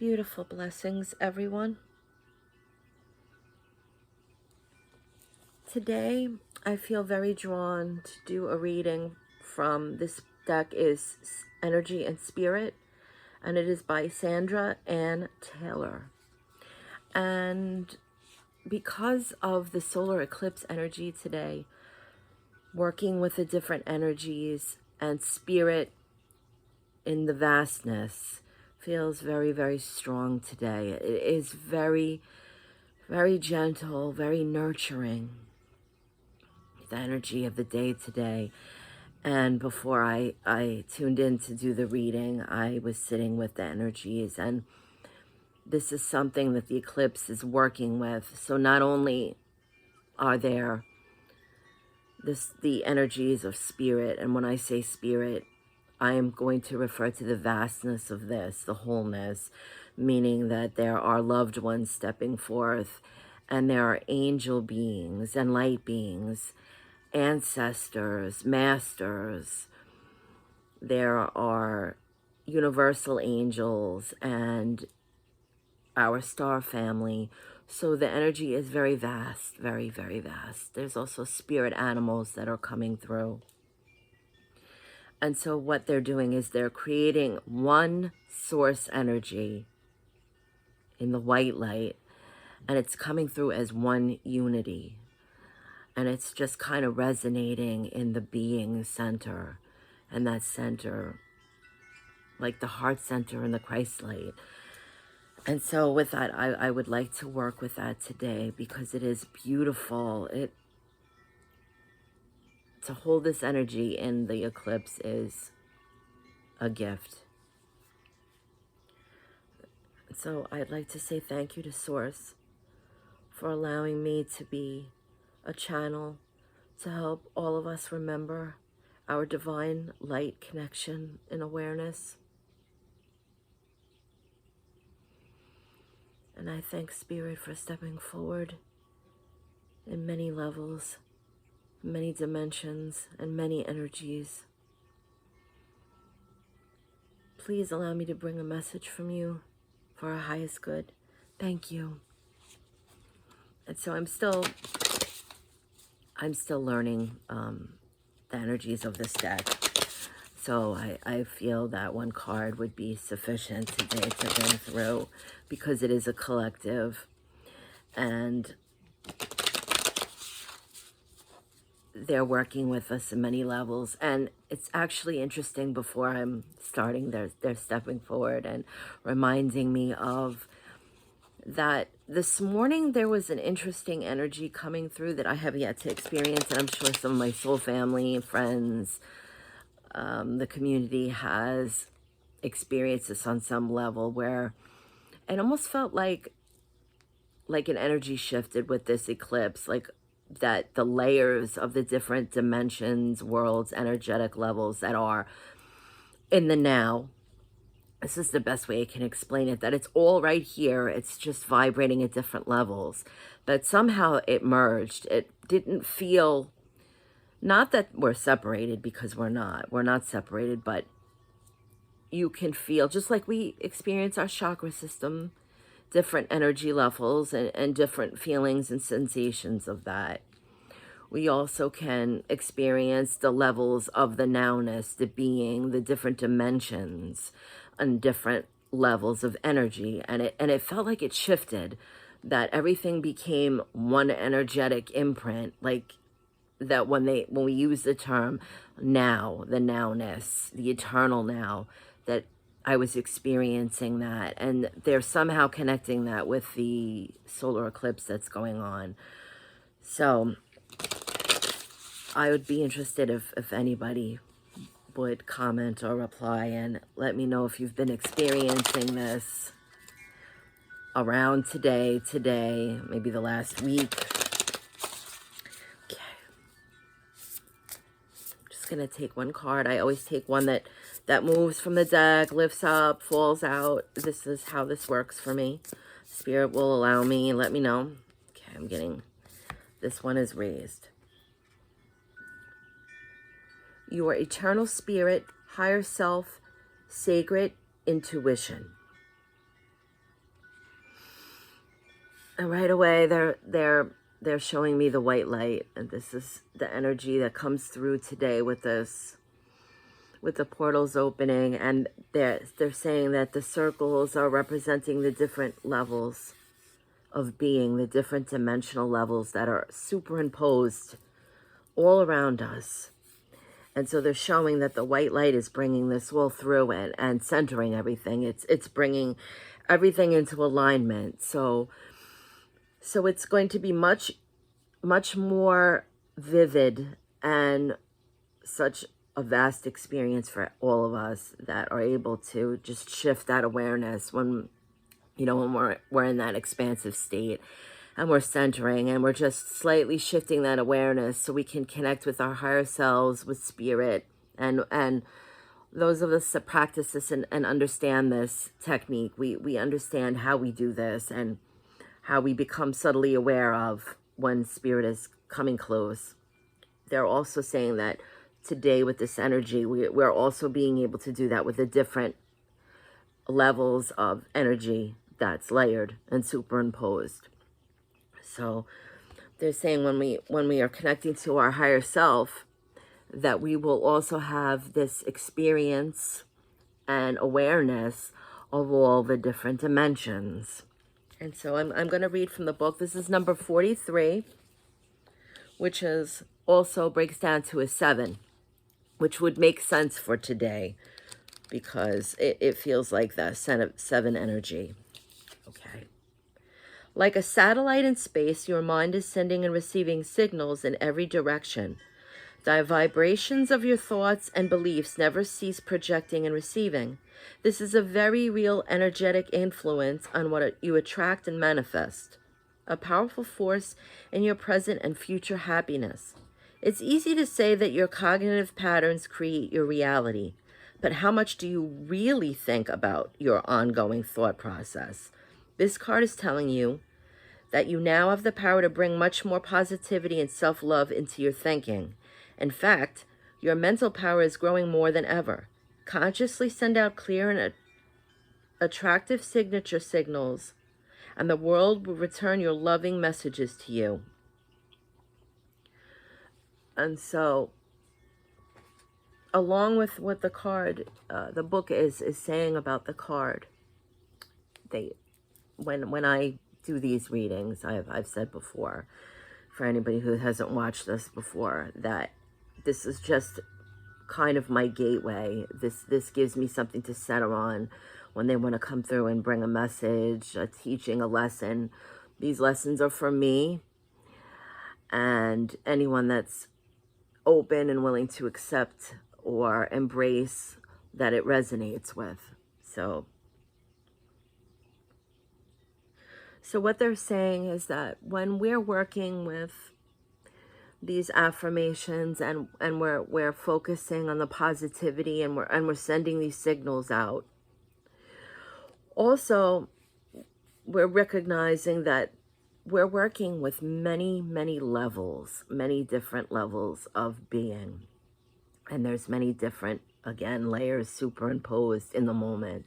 Beautiful blessings, everyone. Today, I feel very drawn to do a reading from this deck is Energy and Spirit, and it is by Sandra Ann Taylor. And because of the solar eclipse energy today, working with the different energies and spirit in the vastness feels very, very strong today. It is very, very gentle, very nurturing, the energy of the day today. And before I tuned in to do the reading, I was sitting with the energies, and this is something that the eclipse is working with. So not only are there the energies of spirit, and when I say spirit, I am going to refer to the vastness of this, the wholeness, meaning that there are loved ones stepping forth, and there are angel beings and light beings, ancestors, masters. There are universal angels and our star family. So the energy is very vast, very, very vast. There's also spirit animals that are coming through. And so what they're doing is they're creating one source energy in the white light, and it's coming through as one unity. And it's just kind of resonating in the being center, and that center, like the heart center in the Christ light. And so with that, I would like to work with that today, because it is beautiful. To hold this energy in the eclipse is a gift. So I'd like to say thank you to Source for allowing me to be a channel to help all of us remember our divine light connection and awareness. And I thank Spirit for stepping forward in many levels, many dimensions, and many energies. Please allow me to bring a message from you for our highest good. Thank you. And so I'm still learning the energies of this deck. So I feel that one card would be sufficient today to bring through, because it is a collective, and they're working with us in many levels. And it's actually interesting, before I'm starting, they're stepping forward and reminding me of that this morning there was an interesting energy coming through that I have yet to experience, and I'm sure some of my soul family and friends, the community has experienced this on some level, where it almost felt like an energy shifted with this eclipse, like that the layers of the different dimensions, worlds, energetic levels that are in the now. This is the best way I can explain it, that it's all right here. It's just vibrating at different levels. But somehow it merged. It didn't feel, not that we're separated, because we're not separated, but you can feel, just like we experience our chakra system, different energy levels and different feelings and sensations of that. We also can experience the levels of the nowness, the being, the different dimensions and different levels of energy. And it felt like it shifted, that everything became one energetic imprint, like that when we use the term now, the nowness, the eternal now, that I was experiencing that, and they're somehow connecting that with the solar eclipse that's going on. So I would be interested if anybody would comment or reply and let me know if you've been experiencing this around today, maybe the last week. Okay. I'm just gonna take one card. I always take one that moves from the deck, lifts up, falls out. This is how this works for me. Spirit will allow me, let me know. Okay, I'm getting, this one is raised. Your eternal spirit, higher self, sacred intuition. And right away, they're showing me the white light, and this is the energy that comes through today with this, with the portals opening, and they're saying that the circles are representing the different levels of being, the different dimensional levels that are superimposed all around us. And so they're showing that the white light is bringing this all through and centering everything. It's bringing everything into alignment. So it's going to be much more vivid and such a vast experience for all of us that are able to just shift that awareness when, you know, when we're in that expansive state and we're centering and we're just slightly shifting that awareness so we can connect with our higher selves, with spirit, and those of us that practice this and understand this technique, we understand how we do this and how we become subtly aware of when spirit is coming close. They're also saying that today with this energy, we're also being able to do that with the different levels of energy that's layered and superimposed. So they're saying when we are connecting to our higher self, that we will also have this experience and awareness of all the different dimensions. And so I'm going to read from the book. This is number 43, which is also breaks down to a 7, which would make sense for today because it feels like the 7 energy. Okay. Like a satellite in space, your mind is sending and receiving signals in every direction. The vibrations of your thoughts and beliefs never cease projecting and receiving. This is a very real energetic influence on what you attract and manifest, a powerful force in your present and future happiness. It's easy to say that your cognitive patterns create your reality, but how much do you really think about your ongoing thought process? This card is telling you that you now have the power to bring much more positivity and self-love into your thinking. In fact, your mental power is growing more than ever. Consciously send out clear and attractive signature signals, and the world will return your loving messages to you. And so, along with what the card, the book is saying about the card, when I do these readings, I've said before, for anybody who hasn't watched this before, that this is just kind of my gateway. This gives me something to center on when they want to come through and bring a message, a teaching, a lesson. These lessons are for me and anyone that's open and willing to accept or embrace that it resonates with. So what they're saying is that when we're working with these affirmations and we're focusing on the positivity and we're sending these signals out, also we're recognizing that we're working with many levels, many different levels of being, and there's many different, again, layers superimposed in the moment.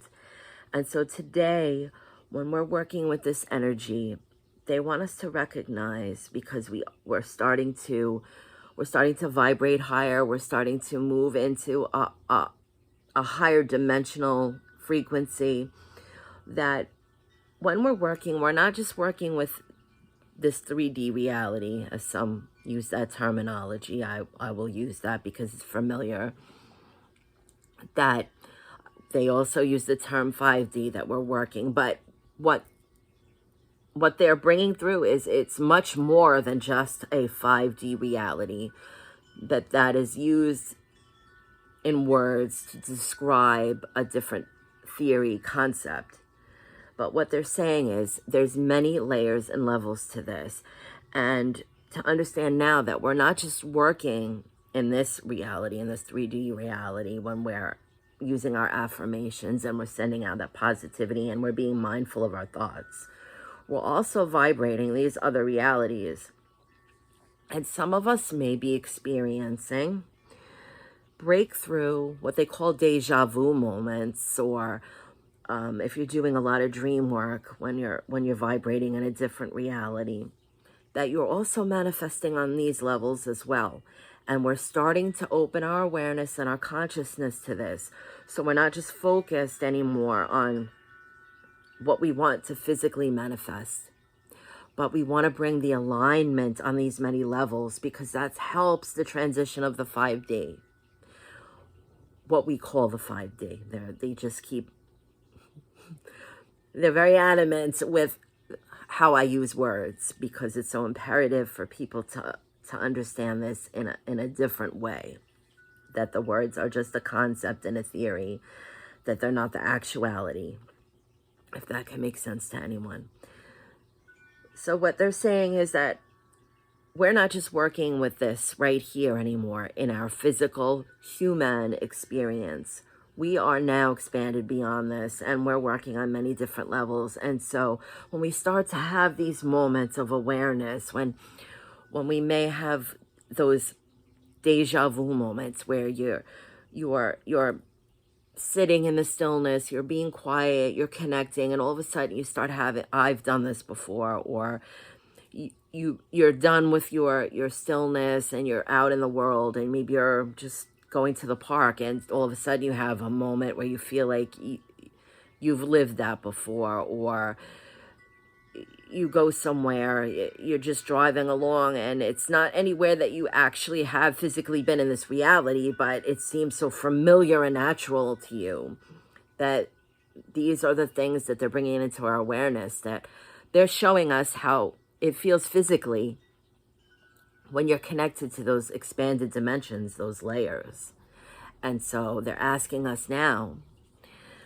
And so today, when we're working with this energy, they want us to recognize, because we're starting to vibrate higher, we're starting to move into a higher dimensional frequency, that when we're working, we're not just working with this 3D reality, as some use that terminology. I will use that because it's familiar. That they also use the term 5D, that we're working, but what they're bringing through is it's much more than just a 5D reality that is used in words to describe a different theory concept. But what they're saying is there's many layers and levels to this. And to understand now that we're not just working in this reality, in this 3D reality, when we're using our affirmations and we're sending out that positivity and we're being mindful of our thoughts, we're also vibrating these other realities. And some of us may be experiencing breakthrough, what they call deja vu moments, or if you're doing a lot of dream work, when you're vibrating in a different reality, that you're also manifesting on these levels as well. And we're starting to open our awareness and our consciousness to this. So we're not just focused anymore on what we want to physically manifest, but we want to bring the alignment on these many levels, because that helps the transition of the 5D, what we call the 5D. They just keep, they're very adamant with how I use words, because it's so imperative for people to understand this in a different way, that the words are just a concept and a theory, that they're not the actuality, if that can make sense to anyone. So what they're saying is that we're not just working with this right here anymore in our physical human experience. We are now expanded beyond this, and we're working on many different levels. And so when we start to have these moments of awareness, when we may have those deja vu moments where you're sitting in the stillness, you're being quiet, you're connecting, and all of a sudden you start having, I've done this before, or you're done with your stillness and you're out in the world, and maybe you're just going to the park, and all of a sudden you have a moment where you feel like you've lived that before, or you go somewhere, you're just driving along, and it's not anywhere that you actually have physically been in this reality, but it seems so familiar and natural to you, that these are the things that they're bringing into our awareness, that they're showing us how it feels physically when you're connected to those expanded dimensions, those layers. And so they're asking us now,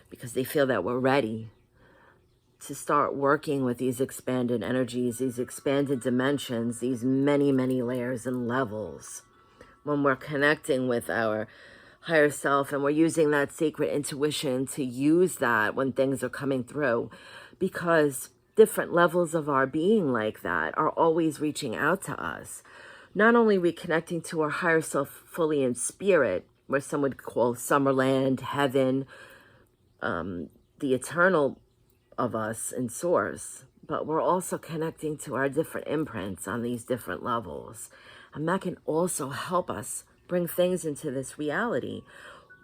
because they feel that we're ready to start working with these expanded energies, these expanded dimensions, these many, many layers and levels. When we're connecting with our higher self, and we're using that sacred intuition to use that when things are coming through, because different levels of our being like that are always reaching out to us. Not only are we connecting to our higher self fully in spirit, where some would call Summerland, heaven, the eternal of us in source, but we're also connecting to our different imprints on these different levels. And that can also help us bring things into this reality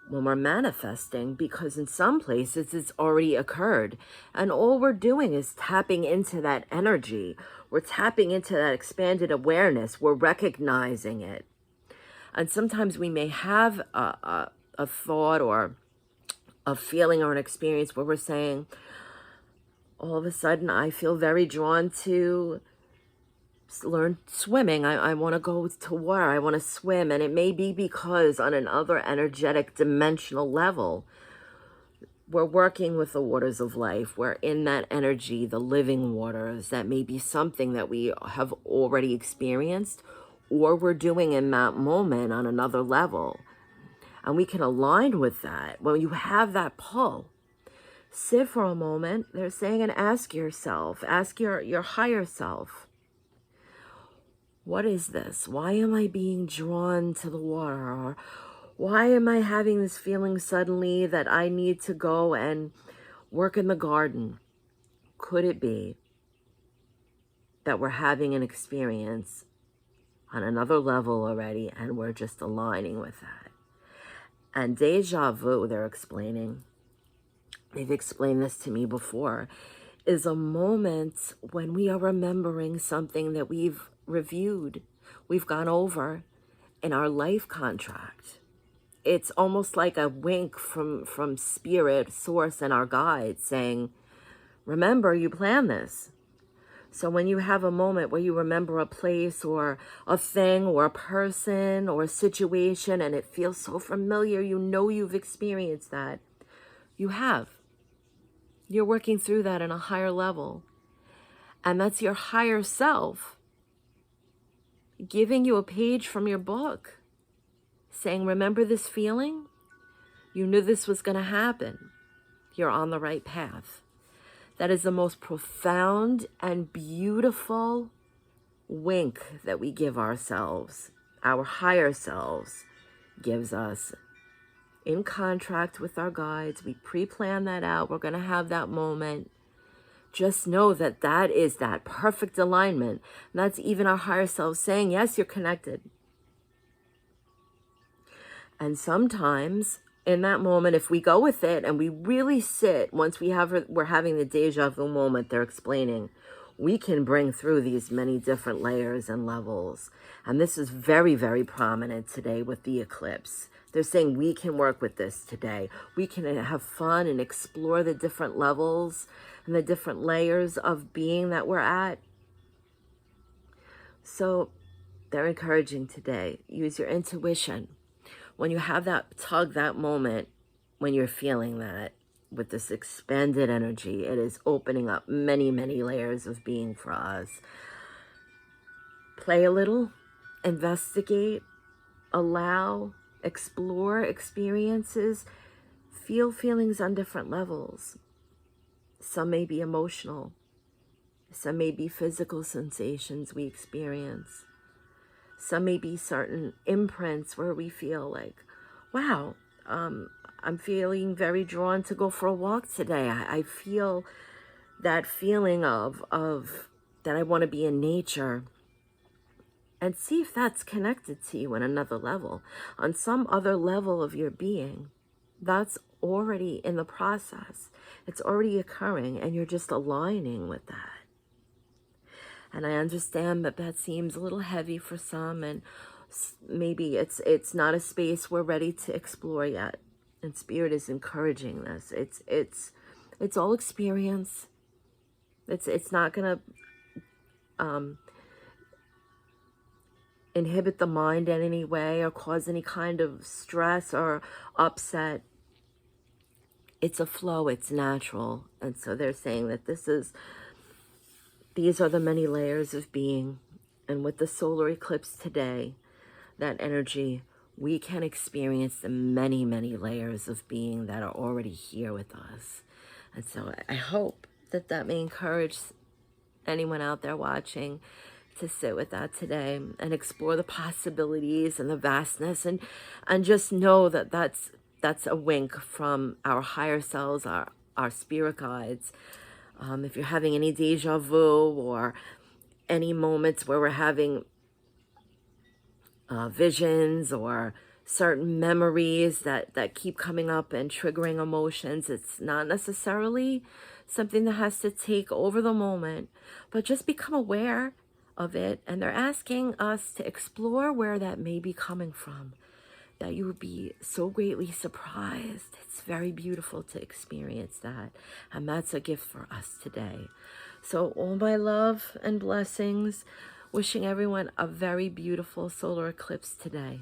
when we're manifesting, because in some places it's already occurred, and all we're doing is tapping into that energy. We're tapping into that expanded awareness. We're recognizing it. And sometimes we may have a thought or a feeling or an experience where we're saying, all of a sudden I feel very drawn to learn swimming. I want to go to water. I want to swim. And it may be because on another energetic dimensional level, we're working with the waters of life. We're in that energy, the living waters. That may be something that we have already experienced, or we're doing in that moment on another level. And we can align with that. When you have that pull, sit for a moment, they're saying, and ask yourself, ask your higher self, what is this? Why am I being drawn to the water? Or why am I having this feeling suddenly that I need to go and work in the garden? Could it be that we're having an experience on another level already, and we're just aligning with that? And deja vu, they're explaining, they've explained this to me before, is a moment when we are remembering something that we've reviewed, we've gone over in our life contract. It's almost like a wink from spirit, source, and our guides saying, remember, you planned this. So when you have a moment where you remember a place or a thing or a person or a situation, and it feels so familiar, you know you've experienced that, you have. You're working through that on a higher level. And that's your higher self giving you a page from your book saying, remember this feeling? You knew this was going to happen. You're on the right path. That is the most profound and beautiful wink that we give ourselves, our higher selves gives us in contract with our guides. We pre-plan that out. We're going to have that moment. Just know that that is that perfect alignment. And that's even our higher self saying, yes, you're connected. And sometimes in that moment, if we go with it and we really sit, once we're having the deja vu moment they're explaining, we can bring through these many different layers and levels. And this is very, very prominent today with the eclipse. They're saying we can work with this today. We can have fun and explore the different levels and the different layers of being that we're at. So they're encouraging today, use your intuition. When you have that tug, that moment, when you're feeling that with this expanded energy, it is opening up many, many layers of being for us. Play a little, investigate, allow, explore experiences, feel feelings on different levels. Some may be emotional. Some may be physical sensations we experience. Some may be certain imprints where we feel like, wow, I'm feeling very drawn to go for a walk today. I feel that feeling of that I want to be in nature. And see if that's connected to you on another level, on some other level of your being. That's already in the process. It's already occurring, and you're just aligning with that. And I understand that that seems a little heavy for some, and maybe it's not a space we're ready to explore yet. And Spirit is encouraging this. It's all experience. It's not gonna inhibit the mind in any way or cause any kind of stress or upset. It's a flow. It's natural. And so they're saying that these are the many layers of being. And with the solar eclipse today, that energy, we can experience the many, many layers of being that are already here with us. And so I hope that that may encourage anyone out there watching to sit with that today and explore the possibilities and the vastness, and just know that that's a wink from our higher selves, our spirit guides. If you're having any deja vu or any moments where we're having visions or certain memories that keep coming up and triggering emotions, it's not necessarily something that has to take over the moment, but just become aware of it. And they're asking us to explore where that may be coming from, that you would be so greatly surprised. It's very beautiful to experience that, and that's a gift for us today. So all my love and blessings, wishing everyone a very beautiful solar eclipse today.